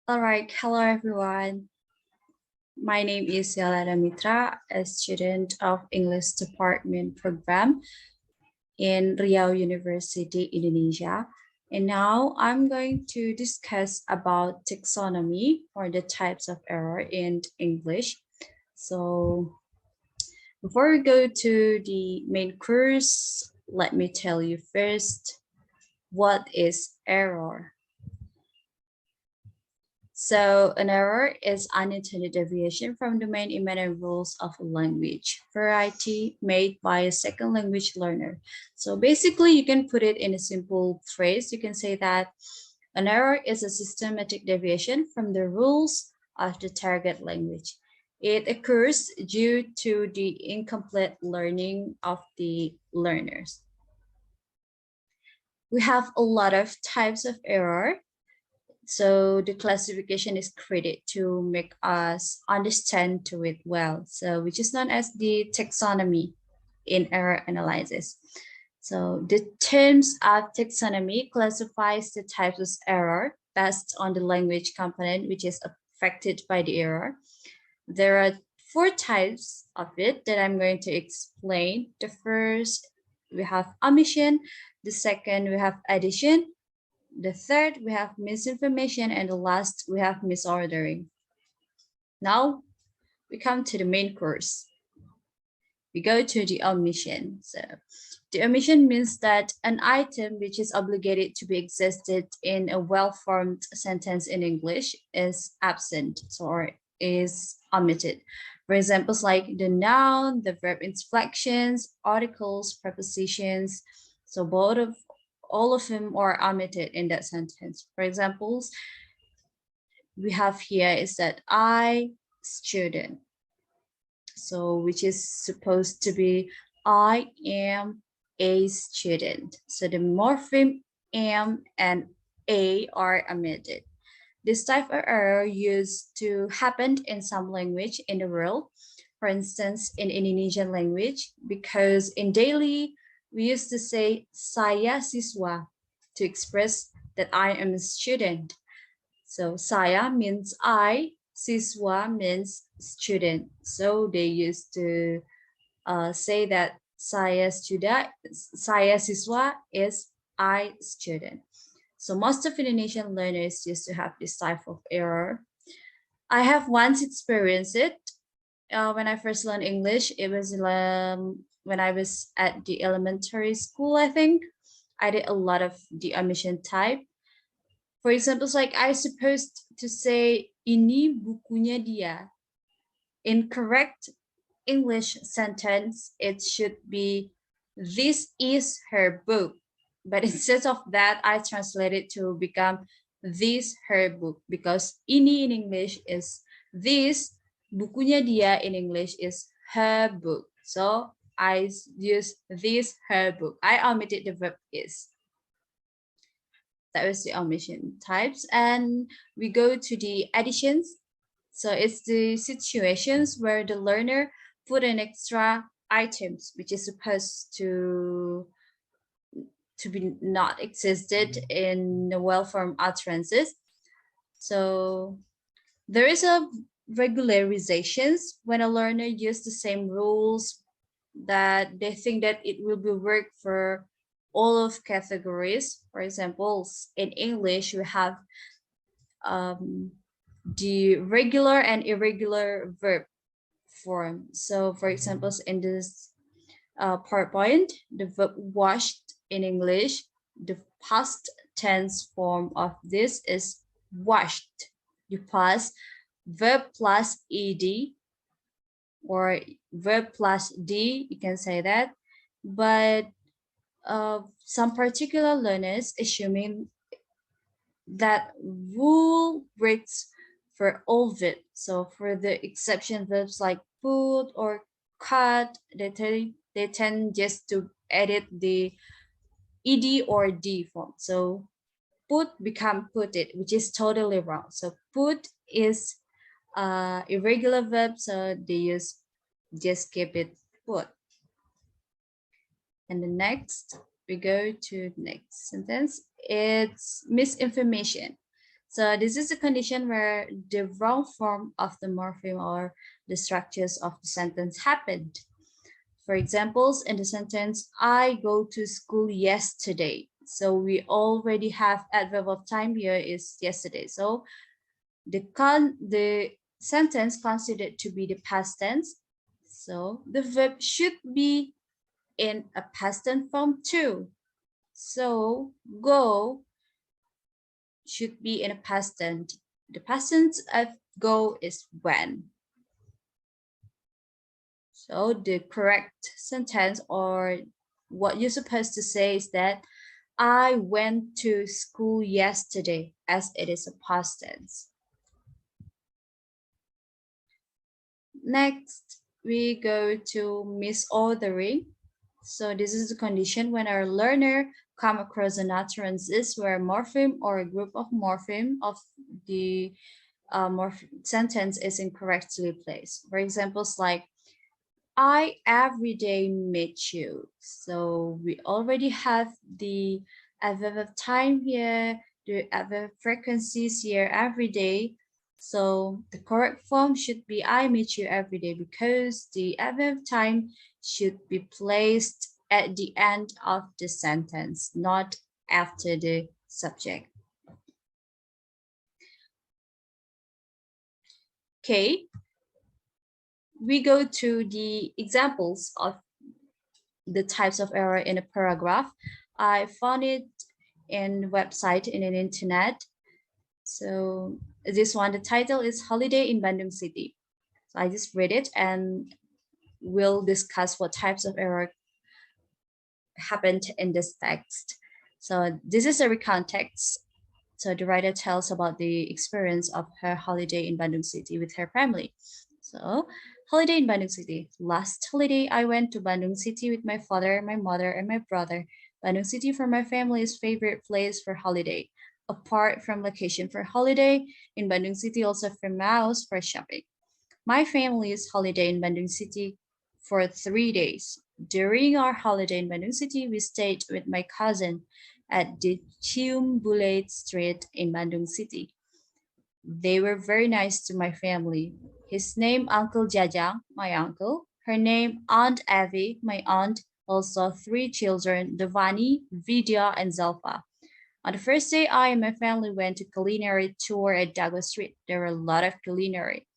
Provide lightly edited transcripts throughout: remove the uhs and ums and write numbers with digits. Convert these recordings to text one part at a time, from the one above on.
All right, hello everyone. My name is Yola Damitra, a student of English Department program in Riau University, Indonesia. And now I'm going to discuss about taxonomy or the types of error in English. So before we go to the main course, let me tell you first, what is error? So an error is unintended deviation from the main immanent rules of a language variety made by a second language learner. So basically you can put it in a simple phrase. You can say that an error is a systematic deviation from the rules of the target language. It occurs due to the incomplete learning of the learners. We have a lot of types of error. So the classification is created to make us understand to it well. So which is known as the taxonomy in error analysis. So the terms of taxonomy classifies the types of error based on the language component which is affected by the error. There are 4 types of it that I'm going to explain. The first, we have omission. The second, we have addition. The third, we have misinformation, and the last, we have misordering. Now, we come to the main course. We go to the omission. So, the omission means that an item which is obligated to be existed in a well-formed sentence in English is absent, or is omitted. For examples like the noun, the verb inflections, articles, prepositions. So all of them are omitted in that sentence. For examples, we have here is that I student. So which is supposed to be I am a student. So the morpheme am and a are omitted. This type of error used to happen in some language in the world. For instance, in Indonesian language, because in daily we used to say saya siswa to express that I am a student. So saya means I, siswa means student. So they used to say that saya siswa is I student. So most of Indonesian learners used to have this type of error. I have once experienced it when I first learned English. It was when I was at the elementary school, I think. I did a lot of the omission type. For example, like I supposed to say ini bukunya dia. In correct English sentence, it should be this is her book. But instead of that, I translated to become this her book, because ini in English is this, bukunya dia in English is her book. So I use this her book. I omitted the verb is. That was the omission types. And we go to the additions. So it's the situations where the learner put in extra items which is supposed to be not existed in the well-formed utterances. So there is a regularizations when a learner uses the same rules that they think that it will be work for all of categories. For example, in English, we have the regular and irregular verb form. So for example, in this PowerPoint, the verb washed in English, the past tense form of this is washed. You pass verb plus ed or verb plus d, you can say that. But some particular learners assuming that rule breaks for all verbs. So for the exception verbs like put or cut, they tend just to edit the ed or d form. So put become put it, which is totally wrong. So put is irregular verb, so they just keep it put. And the next, we go to the next sentence. It's misinformation. So this is a condition where the wrong form of the morpheme or the structures of the sentence happened. For examples, in the sentence, I go to school yesterday. So we already have adverb of time here is yesterday. So the sentence considered to be the past tense. So the verb should be in a past tense form too. So go should be in a past tense. The past tense of go is when. So the correct sentence or what you're supposed to say is that I went to school yesterday, as it is a past tense. Next, we go to misordering. So this is the condition when our learner come across an utterances where a morpheme or a group of morpheme of the sentence is incorrectly placed. For examples like, I every day meet you. So we already have the adverb of time here, the adverb frequencies here every day. So the correct form should be I meet you every day because the adverb time should be placed at the end of the sentence, not after the subject. Okay, we go to the examples of the types of error in a paragraph. I found it in website in an internet. So this one, the title is Holiday in Bandung City. So I just read it and we'll discuss what types of error happened in this text. So this is a recount text. So the writer tells about the experience of her holiday in Bandung City with her family. So holiday in Bandung City. Last holiday, I went to Bandung City with my father, my mother, and my brother. Bandung City for my family's favorite place for holiday. Apart from location for holiday, in Bandung City also famous for shopping. My family's holiday in Bandung City for 3 days. During our holiday in Bandung City, we stayed with my cousin at the Ciumbulate Street in Bandung City. They were very nice to my family. His name Uncle Jajang, my uncle. Her name Aunt Evie, my aunt. Also 3 children, Devani, Vidya, and Zelfa. On the first day, I and my family went to culinary tour at Dago Street. There were a lot of culinary,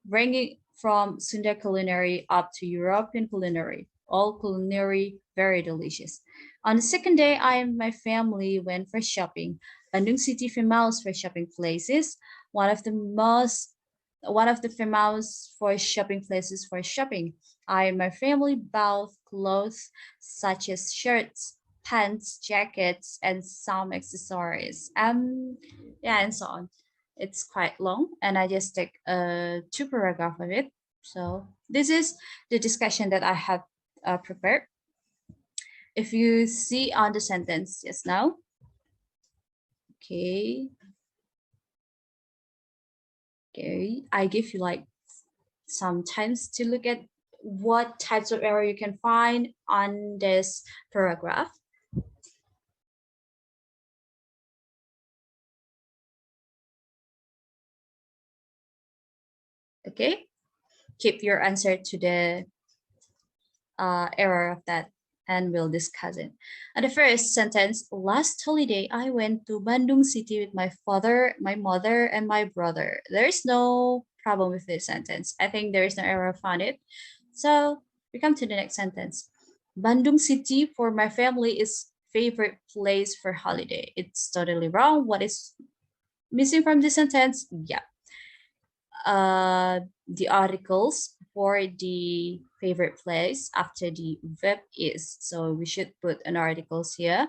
ranging from Sunda culinary up to European culinary. All culinary very delicious. On the second day, I and my family went for shopping. Bandung City famous for shopping places. One of the most one of the famous for shopping places for shopping. I and my family bought clothes such as shirts, pants, jackets, and some accessories. Yeah, and so on. It's quite long, and I just take 2 paragraphs of it. So this is the discussion that I have prepared. If you see on the sentence just now, okay, I give you like some times to look at what types of error you can find on this paragraph. Okay, keep your answer to the error of that and we'll discuss it. And the first sentence, last holiday, I went to Bandung City with my father, my mother, and my brother. There's no problem with this sentence. I think there is no error found it. So we come to the next sentence. Bandung City for my family is favorite place for holiday. It's totally wrong. What is missing from this sentence? Yeah. The articles for the favorite place after the verb is. So we should put an articles here.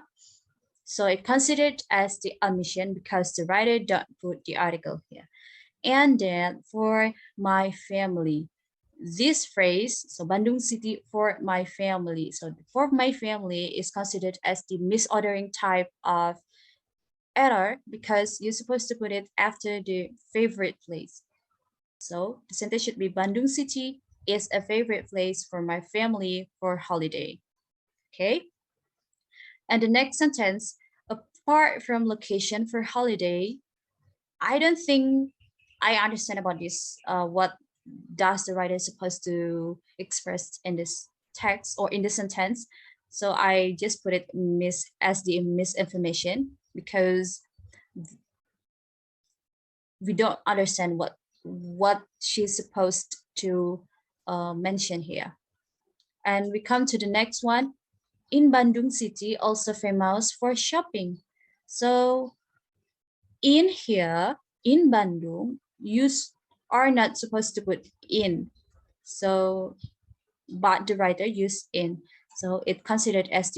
So it considered as the omission because the writer don't put the article here. And then for my family, this phrase, so Bandung City for my family. So for my family is considered as the misordering type of error because you're supposed to put it after the favorite place. So the sentence should be Bandung City is a favorite place for my family for holiday. Okay. And the next sentence, apart from location for holiday, I don't think I understand about this. What does the writer supposed to express in this text or in the sentence? So I just put it as the misinformation because we don't understand what she's supposed to mention here. And we come to the next one. In Bandung City, also famous for shopping. So in here, in Bandung, you are not supposed to put in. So, but the writer used in. So it considered as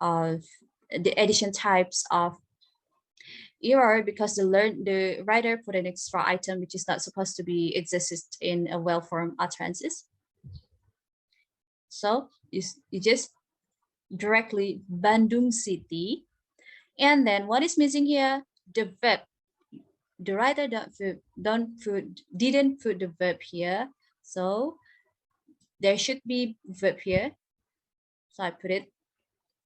of the addition types of error because the writer put an extra item which is not supposed to be existed in a well-formed utterances. So you just directly Bandung City. And then what is missing here? The verb. The writer didn't put the verb here. So there should be verb here. So I put it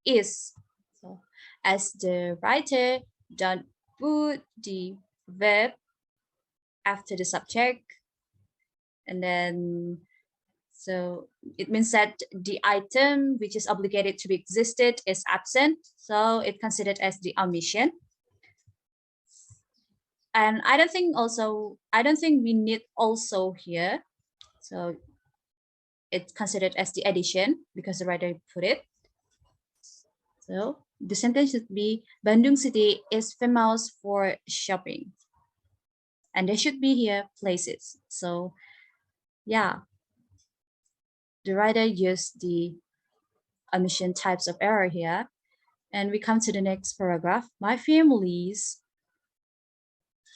is. So as the writer don't put the verb after the subject, and then so it means that the item which is obligated to be existed is absent. So it considered as the omission. And I don't think we need also here. So it's considered as the addition because the writer put it. So the sentence should be Bandung City is famous for shopping. And there should be here places. So yeah, the writer used the omission types of error here. And we come to the next paragraph. My family's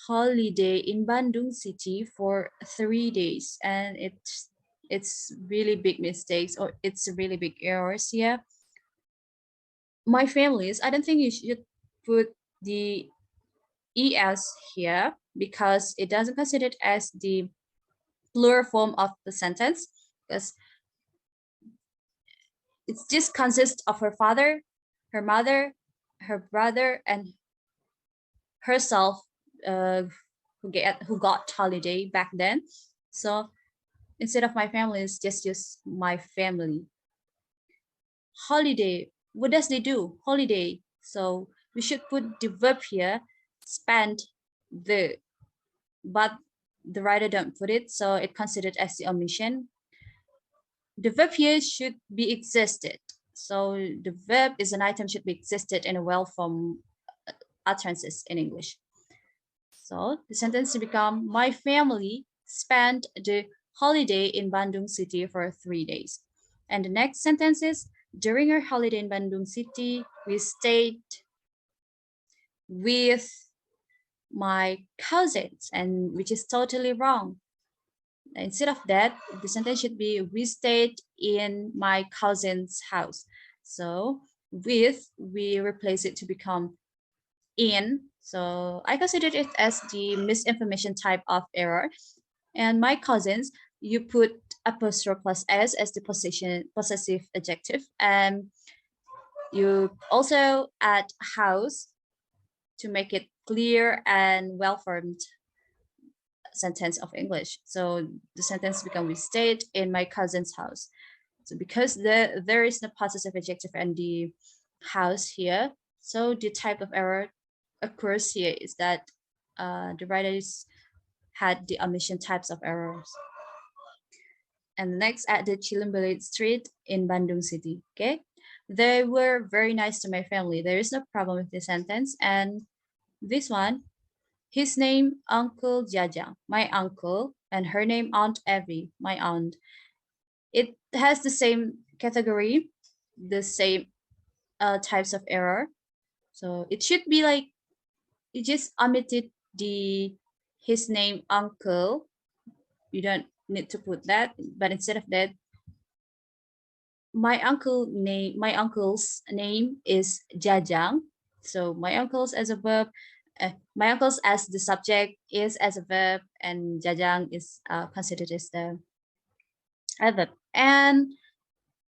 holiday in Bandung City for 3 days. And it's really big mistakes or it's really big errors here. My family's, I don't think you should put the es here because it doesn't consider it as the plural form of the sentence because it just consists of her father, her mother, her brother, and herself who got holiday back then. So instead of my family, it's just use my family. Holiday, what does they do? Holiday. So we should put the verb here, spend the, but the writer don't put it, so it considered as the omission. The verb here should be existed. So the verb is an item should be existed in a well-formed utterances in English. So the sentence become, my family spent the holiday in Bandung City for 3 days. And the next sentence is, during our holiday in Bandung City, we stayed with my cousins, and which is totally wrong. Instead of that, the sentence should be, we stayed in my cousin's house. So with, we replace it to become in. So I considered it as the misinformation type of error. And my cousins, you put apostrophe plus s as the possessive adjective. And you also add house to make it clear and well-formed sentence of English. So the sentence becomes, we stayed in my cousin's house. So because there is no possessive adjective and the house here, so the type of error occurs here is that the writers had the omission types of errors. And next, at the Chilimbelit Street in Bandung City. Okay, they were very nice to my family. There is no problem with this sentence. And this one, his name Uncle Jajang, my uncle, and her name Aunt Evie, my aunt. It has the same category, the same types of error. So it should be like, you just omitted the his name uncle. You don't need to put that, but instead of that, my uncle's name is Jajang. So my uncle's as a verb, my uncle's as the subject is as a verb, and Jajang is considered as the verb. And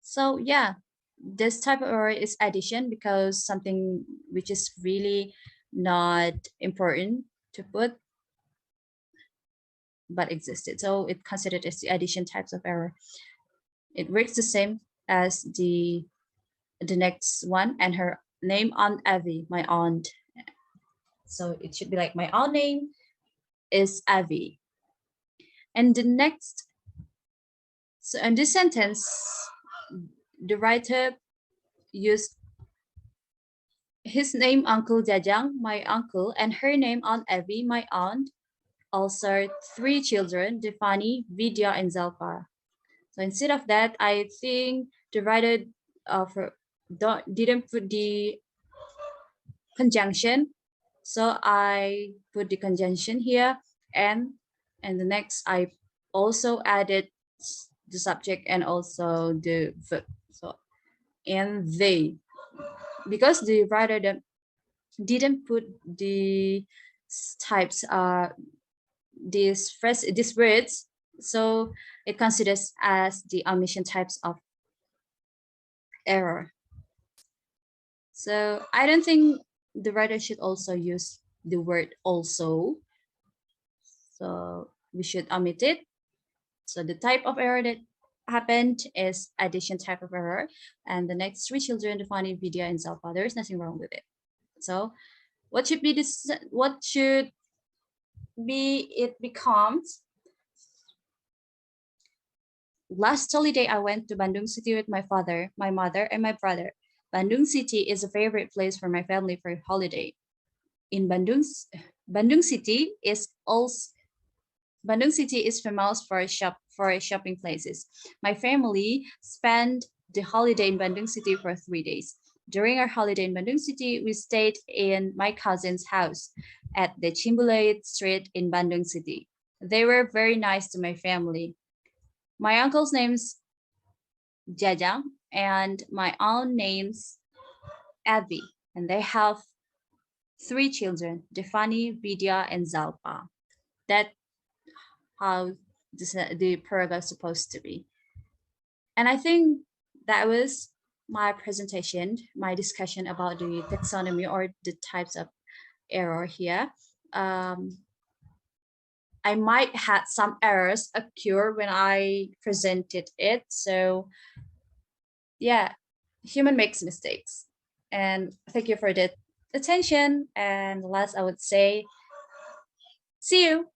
so yeah, this type of error is addition because something which is really not important to put, but existed. So it considered as the addition types of error. It works the same as the next one, and her name Aunt Abby, my aunt. So it should be like my aunt name is Abby. And the next, so in this sentence, the writer used his name Uncle Jajang, my uncle, and her name Aunt Abby, my aunt. Also, three children, Defani, Vidya, and Zalpa. So instead of that, I think the writer didn't put the conjunction. So I put the conjunction here, and the next I also added the subject and also the verb. So and they, because the writer didn't put the types these words, so it considers as the omission types of error. So I don't think the writer should also use the word also. So we should omit it. So the type of error that happened is addition type of error. And the next three children, Defani, Vidya, and Zalpa, there is nothing wrong with it. So what should be this? What should be it becomes? Last holiday, I went to Bandung City with my father, my mother, and my brother. Bandung City is a favorite place for my family for holiday. In Bandung City is also Bandung City is famous for shopping places. My family spent the holiday in Bandung City for 3 days. During our holiday in Bandung City, we stayed in my cousin's house at the Chimbulait Street in Bandung City. They were very nice to my family. My uncle's name's Jajang and my aunt name's Abby, and they have three children, Defani, Vidya, and Zalpa. That's how the paragraph is supposed to be. And I think that was my presentation, my discussion about the taxonomy or the types of error here. I might had some errors occur when I presented it. So yeah, human makes mistakes. And thank you for the attention. And last, I would say, see you.